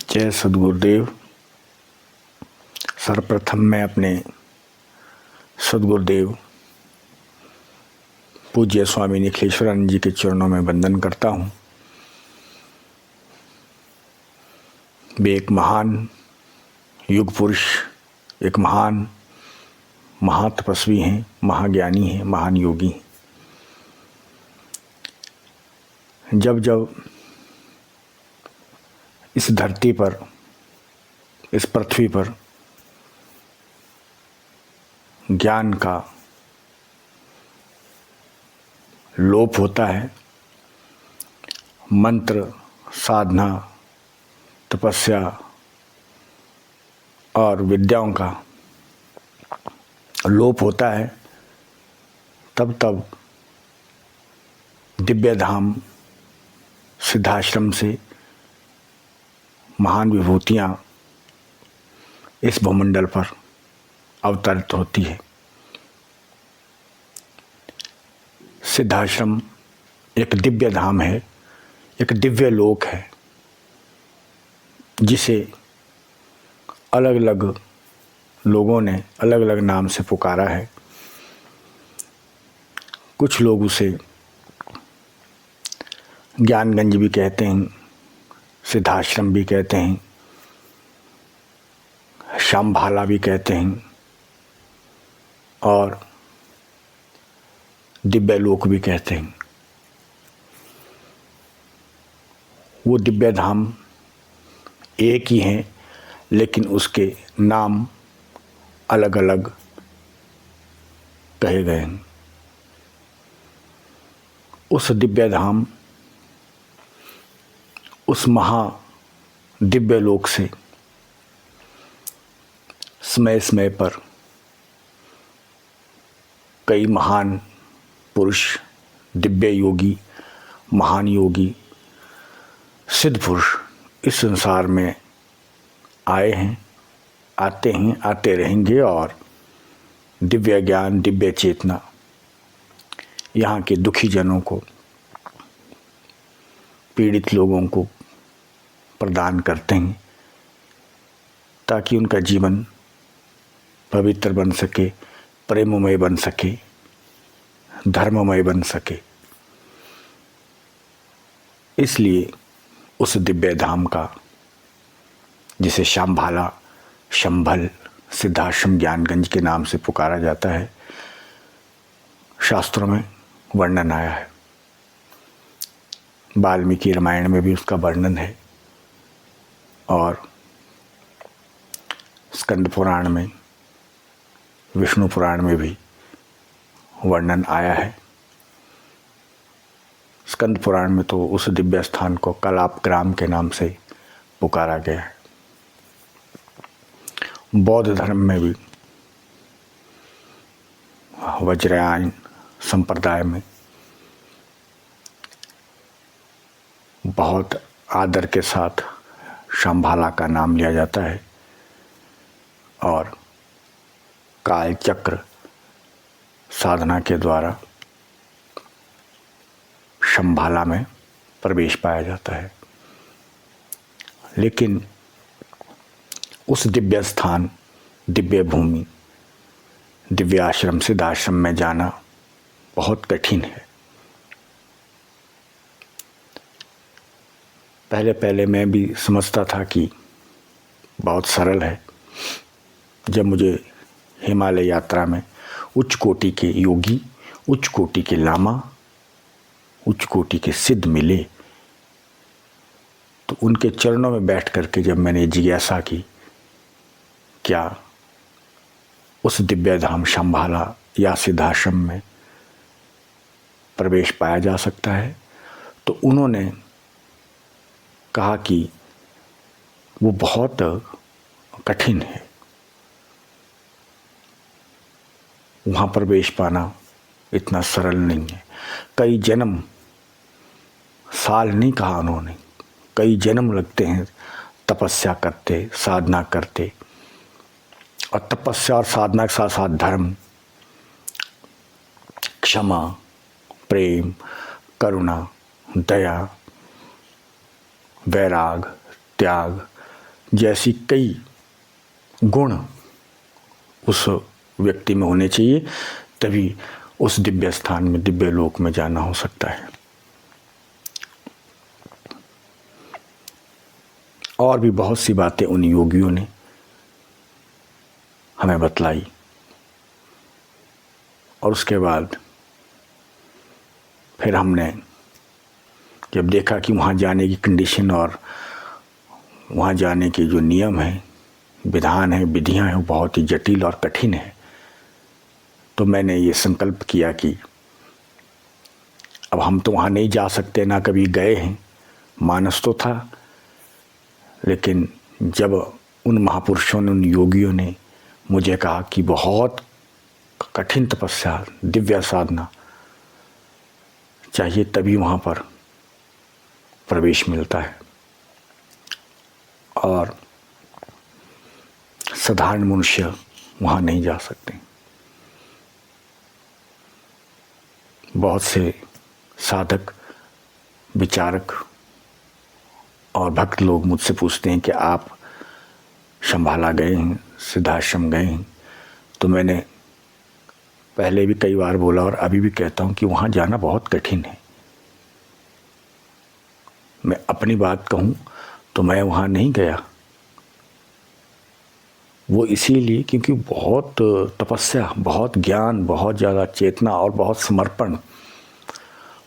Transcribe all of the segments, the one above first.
जय सद्गुरुदेव। सर्वप्रथम मैं अपने सद्गुरुदेव पूज्य स्वामी निखिलेश्वरानंद जी के चरणों में वंदन करता हूँ। वे एक महान युग पुरुष, एक महान महातपस्वी हैं, महाज्ञानी हैं, महान योगी हैं। जब जब इस धरती पर, इस पृथ्वी पर ज्ञान का लोप होता है, मंत्र, साधना, तपस्या और विद्याओं का लोप होता है, तब तब दिव्य धाम सिद्धाश्रम से महान विभूतियाँ इस भूमंडल पर अवतरित होती है। सिद्धाश्रम एक दिव्य धाम है, एक दिव्य लोक है, जिसे अलग अलग लोगों ने अलग अलग नाम से पुकारा है। कुछ लोग उसे ज्ञानगंज भी कहते हैं, सिद्धाश्रम भी कहते हैं, शंभाला भी कहते हैं और दिव्य लोक भी कहते हैं। वो दिव्य धाम एक ही हैं, लेकिन उसके नाम अलग अलग कहे गए हैं। उस दिव्य धाम, उस महा दिव्य लोक से समय समय पर कई महान पुरुष, दिव्य योगी, महान योगी, सिद्ध पुरुष इस संसार में आए हैं, आते हैं, आते रहेंगे और दिव्य ज्ञान, दिव्य चेतना यहाँ के दुखी जनों को, पीड़ित लोगों को प्रदान करते हैं, ताकि उनका जीवन पवित्र बन सके, प्रेममय बन सके, धर्ममय बन सके। इसलिए उस दिव्य धाम का, जिसे शंभाला, शंभल, सिद्धाश्रम, ज्ञानगंज के नाम से पुकारा जाता है, शास्त्रों में वर्णन आया है। वाल्मीकि रामायण में भी उसका वर्णन है और स्कंद पुराण में, विष्णु पुराण में भी वर्णन आया है। स्कंद पुराण में तो उस दिव्य स्थान को कलाप ग्राम के नाम से पुकारा गया है। बौद्ध धर्म में भी वज्रयान संप्रदाय में बहुत आदर के साथ शंभाला का नाम लिया जाता है और काल चक्र साधना के द्वारा शंभाला में प्रवेश पाया जाता है। लेकिन उस दिव्य स्थान, दिव्य भूमि, दिव्य आश्रम, सिद्धाश्रम में जाना बहुत कठिन है। पहले पहले मैं भी समझता था कि बहुत सरल है। जब मुझे हिमालय यात्रा में उच्च कोटि के योगी, उच्च कोटि के लामा, उच्च कोटि के सिद्ध मिले, तो उनके चरणों में बैठ करके जब मैंने जिज्ञासा की, क्या उस दिव्य धाम शंभाला या सिद्धाश्रम में प्रवेश पाया जा सकता है, तो उन्होंने कहा कि वो बहुत कठिन है, वहाँ प्रवेश पाना इतना सरल नहीं है। कई जन्म, साल नहीं कहा उन्होंने, कई जन्म लगते हैं तपस्या करते, साधना करते, और तपस्या और साधना के साथ साथ धर्म, क्षमा, प्रेम, करुणा, दया, वैराग, त्याग, जैसी कई गुण उस व्यक्ति में होने चाहिए, तभी उस दिव्य स्थान में, दिव्य लोक में जाना हो सकता है। और भी बहुत सी बातें उन योगियों ने हमें बतलाई। और उसके बाद फिर हमने जब देखा कि वहाँ जाने की कंडीशन और वहाँ जाने के जो नियम हैं, विधान हैं, विधियाँ हैं, वो बहुत ही जटिल और कठिन है, तो मैंने ये संकल्प किया कि अब हम तो वहाँ नहीं जा सकते, ना कभी गए हैं, मानस तो था, लेकिन जब उन महापुरुषों ने, उन योगियों ने मुझे कहा कि बहुत कठिन तपस्या, दिव्य साधना चाहिए, तभी वहाँ पर प्रवेश मिलता है, और साधारण मनुष्य वहाँ नहीं जा सकते। बहुत से साधक, विचारक और भक्त लोग मुझसे पूछते हैं कि आप शंभाला गए हैं, सिद्धाश्रम गए हैं, तो मैंने पहले भी कई बार बोला और अभी भी कहता हूँ कि वहाँ जाना बहुत कठिन है। मैं अपनी बात कहूँ तो मैं वहाँ नहीं गया, वो इसीलिए क्योंकि बहुत तपस्या, बहुत ज्ञान, बहुत ज़्यादा चेतना और बहुत समर्पण।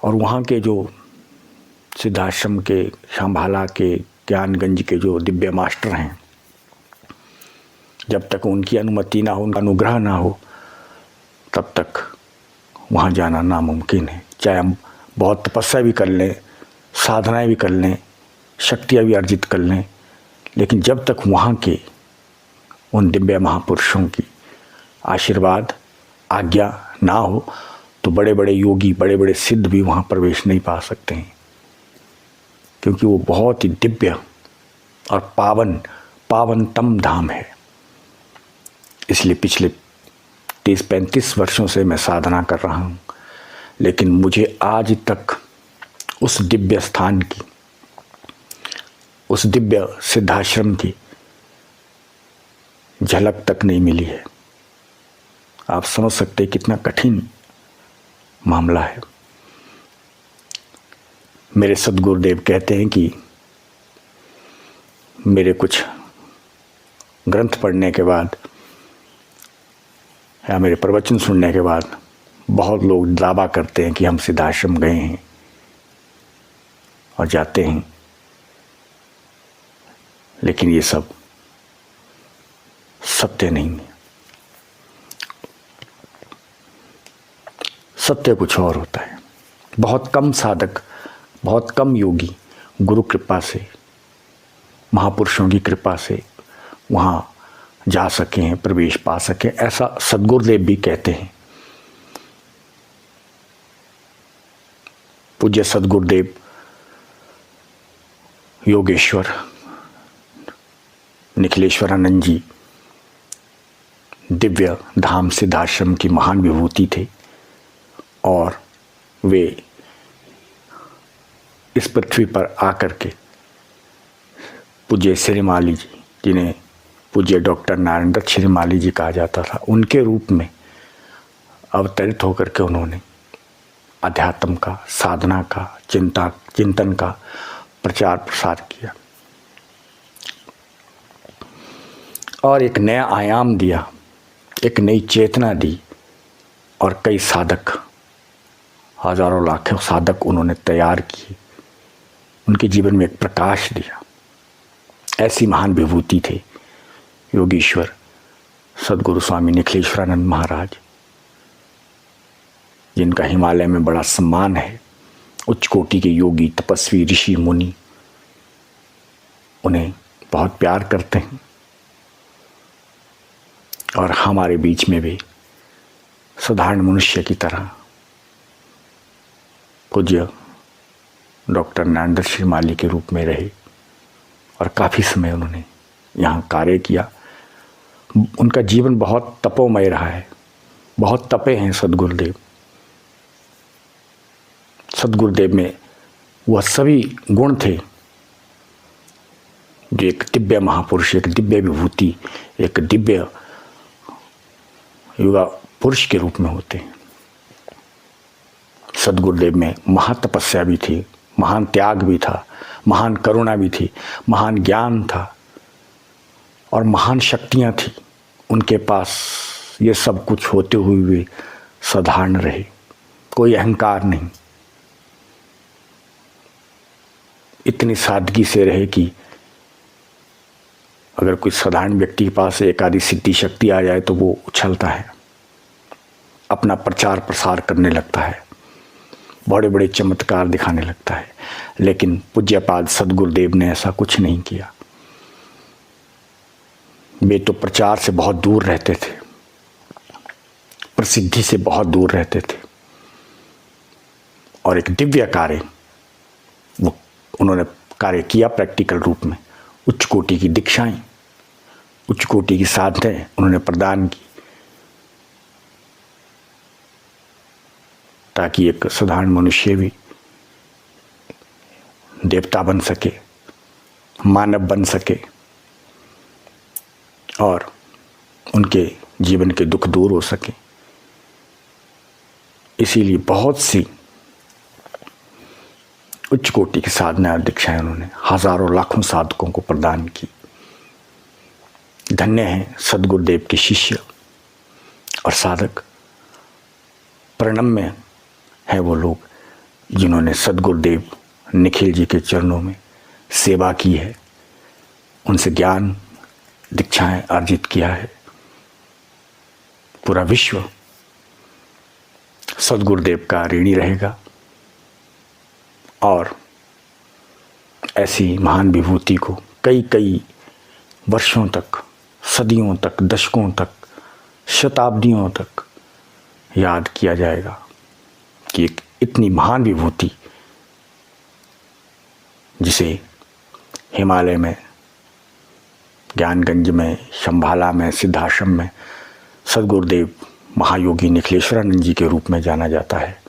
और वहाँ के जो सिद्धाश्रम के, शंभाला के, ज्ञानगंज के जो दिव्य मास्टर हैं, जब तक उनकी अनुमति ना हो, उनका अनुग्रह ना हो, तब तक वहाँ जाना नामुमकिन है। चाहे हम बहुत तपस्या भी कर लें, साधनाएं भी कर लें, शक्तियाँ भी अर्जित कर लें, लेकिन जब तक वहाँ के उन दिव्य महापुरुषों की आशीर्वाद, आज्ञा ना हो, तो बड़े बड़े योगी, बड़े बड़े सिद्ध भी वहाँ प्रवेश नहीं पा सकते हैं, क्योंकि वो बहुत ही दिव्य और पावनतम धाम है। इसलिए पिछले 30-35 वर्षों से मैं साधना कर रहा हूँ, लेकिन मुझे आज तक उस दिव्य स्थान की, उस दिव्य सिद्धाश्रम की झलक तक नहीं मिली है। आप समझ सकते हैं कितना कठिन मामला है। मेरे सद्गुरुदेव कहते हैं कि मेरे कुछ ग्रंथ पढ़ने के बाद या मेरे प्रवचन सुनने के बाद बहुत लोग दावा करते हैं कि हम सिद्धाश्रम गए हैं और जाते हैं, लेकिन ये सब सत्य नहीं है। सत्य कुछ और होता है। बहुत कम साधक, बहुत कम योगी गुरु कृपा से, महापुरुषों की कृपा से वहाँ जा सके हैं, प्रवेश पा सके, ऐसा सद्गुरुदेव भी कहते हैं। पूज्य सद्गुरुदेव योगेश्वर निखिलेश्वरानंद जी दिव्य धाम सिद्धाश्रम की महान विभूति थे, और वे इस पृथ्वी पर आकर के पूज्य श्रीमाली जी, जिन्हें पूज्य डॉक्टर नारायण दत्त श्रीमाली जी कहा जाता था, उनके रूप में अवतरित होकर के उन्होंने अध्यात्म का, साधना का, चिंतन का प्रचार प्रसार किया और एक नया आयाम दिया, एक नई चेतना दी, और कई साधक, हजारों लाखों साधक उन्होंने तैयार किए, उनके जीवन में एक प्रकाश दिया। ऐसी महान विभूति थे योगीश्वर सद्गुरु स्वामी निखिलेश्वरानंद महाराज, जिनका हिमालय में बड़ा सम्मान है। उच्च कोटि के योगी, तपस्वी, ऋषि, मुनि उन्हें बहुत प्यार करते हैं, और हमारे बीच में भी साधारण मनुष्य की तरह पूज्य डॉक्टर नारायण दत्त श्रीमाली के रूप में रहे, और काफ़ी समय उन्होंने यहाँ कार्य किया। उनका जीवन बहुत तपोमय रहा है, बहुत तपे हैं सद्गुरुदेव। सद्गुरुदेव में वह सभी गुण थे जो एक दिव्य महापुरुष, एक दिव्य विभूति, एक दिव्य युवा पुरुष के रूप में होते हैं। सद्गुरुदेव में महातपस्या भी थी, महान त्याग भी था, महान करुणा भी थी, महान ज्ञान था और महान शक्तियां थी। उनके पास ये सब कुछ होते हुए भी साधारण रहे, कोई अहंकार नहीं, इतनी सादगी से रहे कि अगर कोई साधारण व्यक्ति के पास एक आधी सिद्धि शक्ति आ जाए तो वो उछलता है, अपना प्रचार प्रसार करने लगता है, बड़े बड़े चमत्कार दिखाने लगता है। लेकिन पूज्यपाद सद्गुरुदेव ने ऐसा कुछ नहीं किया। वे तो प्रचार से बहुत दूर रहते थे, प्रसिद्धि से बहुत दूर रहते थे और एक दिव्य कार्य वो उन्होंने कार्य किया प्रैक्टिकल रूप में। उच्च कोटि की दीक्षाएं, उच्च कोटि की साधनाएं उन्होंने प्रदान की ताकि एक साधारण मनुष्य भी देवता बन सके, मानव बन सके और उनके जीवन के दुख दूर हो सके। इसीलिए बहुत सी उच्च कोटि की साधना और दीक्षाएं उन्होंने हजारों लाखों साधकों को प्रदान की। धन्य हैं सद्गुरुदेव के शिष्य और साधक, प्रणम्य है वो लोग जिन्होंने सद्गुरुदेव निखिल जी के चरणों में सेवा की है, उनसे ज्ञान दीक्षाएं अर्जित किया है। पूरा विश्व सद्गुरुदेव का ऋणी रहेगा और ऐसी महान विभूति को कई कई वर्षों तक, सदियों तक, दशकों तक, शताब्दियों तक याद किया जाएगा कि एक इतनी महान विभूति जिसे हिमालय में, ज्ञानगंज में, शंभाला में, सिद्धाश्रम में सद्गुरुदेव महायोगी निखिलेश्वरानंद जी के रूप में जाना जाता है।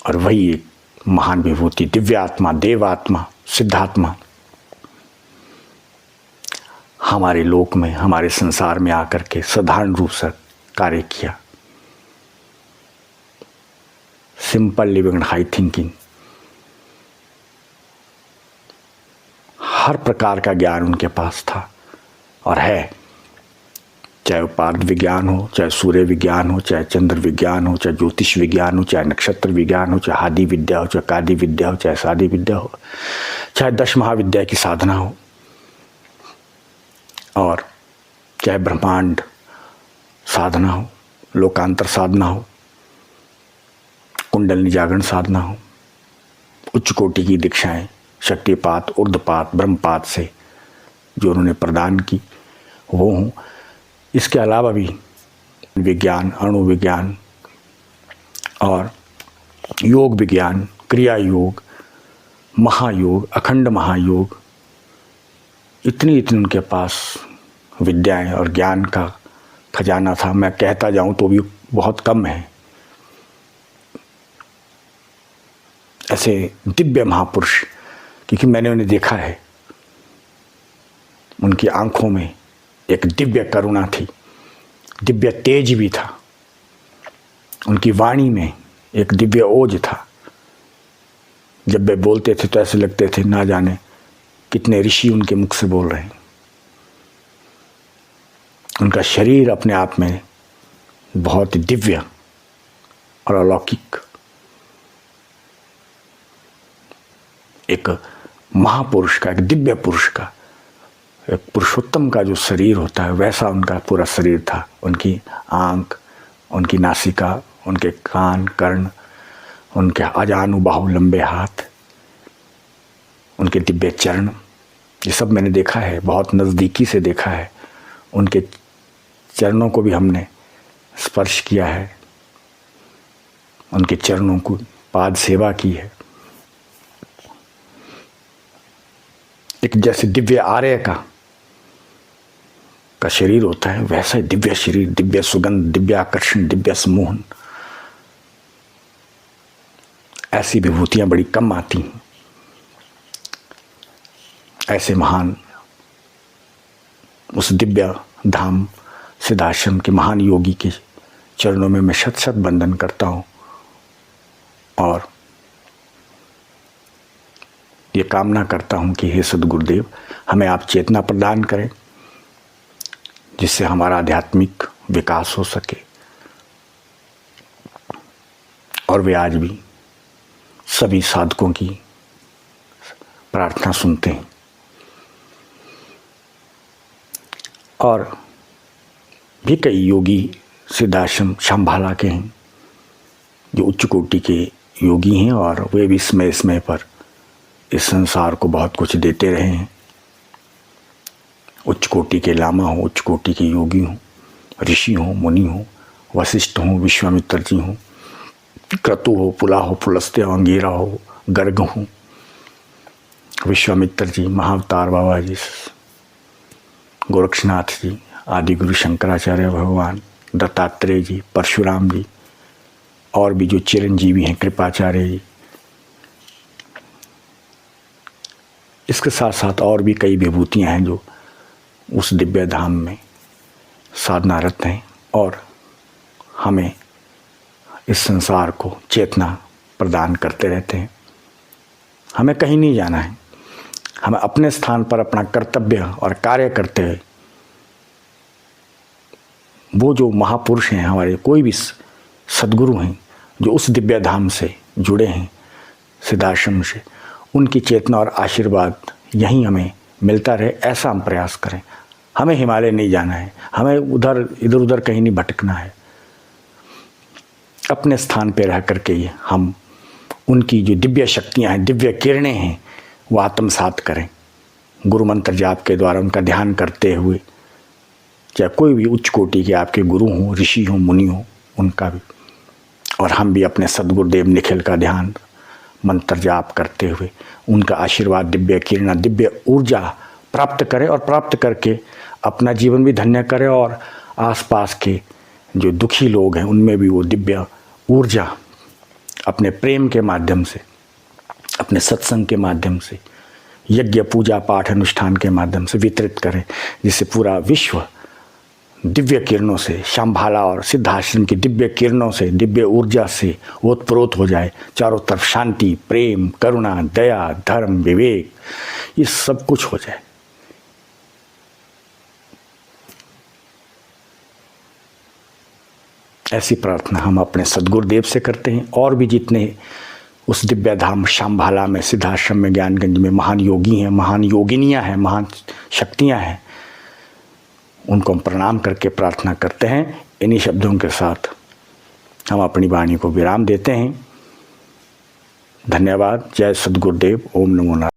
और वही एक महान विभूति, दिव्यात्मा, देवात्मा, सिद्धात्मा हमारे लोक में, हमारे संसार में आकर के साधारण रूप से कार्य किया। सिंपल लिविंग, हाई थिंकिंग, हर प्रकार का ज्ञान उनके पास था और है। चाहे उपार्थ विज्ञान हो, चाहे सूर्य विज्ञान हो, चाहे चंद्र विज्ञान हो, चाहे ज्योतिष विज्ञान हो, चाहे नक्षत्र विज्ञान हो, चाहे आदि विद्या हो, चाहे कादि विद्या हो, चाहे सादी विद्या हो, चाहे 10 महाविद्या की साधना हो और चाहे ब्रह्मांड साधना हो, लोकांतर साधना हो, कुंडलिनी जागरण साधना हो, उच्च कोटि की दीक्षाएं शक्तिपात, ऊर्ध्वपात, ब्रह्मपात से जो उन्होंने प्रदान की वो हों। इसके अलावा भी विज्ञान, अणु विज्ञान और योग विज्ञान, क्रिया योग, महायोग, अखंड महायोग, इतनी उनके पास विद्याएं और ज्ञान का खजाना था। मैं कहता जाऊं तो भी बहुत कम है। ऐसे दिव्य महापुरुष, क्योंकि मैंने उन्हें देखा है, उनकी आंखों में एक दिव्य करुणा थी, दिव्य तेज भी था, उनकी वाणी में एक दिव्य ओज था। जब वे बोलते थे तो ऐसे लगते थे ना जाने कितने ऋषि उनके मुख से बोल रहे हैं। उनका शरीर अपने आप में बहुत दिव्य और अलौकिक, एक महापुरुष का, एक दिव्य पुरुष का, एक पुरुषोत्तम का जो शरीर होता है वैसा उनका पूरा शरीर था। उनकी आंख, उनकी नासिका, उनके कान, कर्ण, उनके अजानुबाहु लंबे हाथ, उनके दिव्य चरण, ये सब मैंने देखा है, बहुत नज़दीकी से देखा है। उनके चरणों को भी हमने स्पर्श किया है, उनके चरणों को पाद सेवा की है। एक जैसे दिव्य आर्य का शरीर होता है वैसा दिव्य शरीर, दिव्य सुगंध, दिव्य आकर्षण, दिव्य सम्मोहन, ऐसी विभूतियां बड़ी कम आती हैं। ऐसे महान उस दिव्य धाम सिद्धाश्रम के महान योगी के चरणों में मैं शत शत वंदन करता हूँ और ये कामना करता हूँ कि हे सद्गुरुदेव, हमें आप चेतना प्रदान करें जिससे हमारा आध्यात्मिक विकास हो सके और वे आज भी सभी साधकों की प्रार्थना सुनते हैं। और भी कई योगी सिद्धाश्रम शंभाला के हैं जो उच्च कोटि के योगी हैं और वे भी समय समय पर इस संसार को बहुत कुछ देते रहे हैं। उच्च कोटि के लामा हो, उच्च कोटि के योगी हों, ऋषि हों, मुनि हों, वशिष्ठ हों, विश्वामित्र जी हों, क्रतु हो, पुला हो, पुलस्त्य हो, अंगीरा हो, गर्ग हो, विश्वामित्र जी, महाअवतार बाबा जी, गोरक्षनाथ जी, आदि गुरु शंकराचार्य भगवान, दत्तात्रेय जी, परशुराम जी और भी जो चिरंजीवी हैं कृपाचार्य जी। इसके साथ साथ और भी कई विभूतियाँ हैं जो उस दिव्य धाम में साधनारत हैं और हमें इस संसार को चेतना प्रदान करते रहते हैं। हमें कहीं नहीं जाना है, हमें अपने स्थान पर अपना कर्तव्य और कार्य करते हुए वो जो महापुरुष हैं हमारे, कोई भी सद्गुरु हैं जो उस दिव्य धाम से जुड़े हैं सिद्धाश्रम से, उनकी चेतना और आशीर्वाद यहीं हमें मिलता रहे, ऐसा हम प्रयास करें। हमें हिमालय नहीं जाना है, हमें इधर उधर कहीं नहीं भटकना है। अपने स्थान पर रह करके ही हम उनकी जो दिव्य शक्तियाँ हैं, दिव्य किरणें हैं, वो आत्मसात करें। गुरु मंत्र जाप के द्वारा उनका ध्यान करते हुए, चाहे कोई भी उच्च कोटि के आपके गुरु हों, ऋषि हों, मुनि हों, उनका भी, और हम भी अपने सद्गुरुदेव निखिल का ध्यान मंत्र जाप करते हुए उनका आशीर्वाद, दिव्य किरण, दिव्य ऊर्जा प्राप्त करें और प्राप्त करके अपना जीवन भी धन्य करें और आसपास के जो दुखी लोग हैं उनमें भी वो दिव्य ऊर्जा अपने प्रेम के माध्यम से, अपने सत्संग के माध्यम से, यज्ञ पूजा पाठ अनुष्ठान के माध्यम से वितरित करें, जिससे पूरा विश्व दिव्य किरणों से, शंभाला और सिद्धाश्रम की दिव्य किरणों से, दिव्य ऊर्जा से ओतप्रोत हो जाए। चारों तरफ शांति, प्रेम, करुणा, दया, धर्म, विवेक, ये सब कुछ हो जाए। ऐसी प्रार्थना हम अपने सद्गुरुदेव से करते हैं और भी जितने उस दिव्य धाम शंभाला में, सिद्धाश्रम में, ज्ञानगंज में महान योगी हैं, महान योगिनियाँ हैं, महान शक्तियाँ हैं, उनको हम प्रणाम करके प्रार्थना करते हैं। इन्हीं शब्दों के साथ हम अपनी वाणी को विराम देते हैं। धन्यवाद। जय सद्गुरुदेव। ओम नमो नारायण।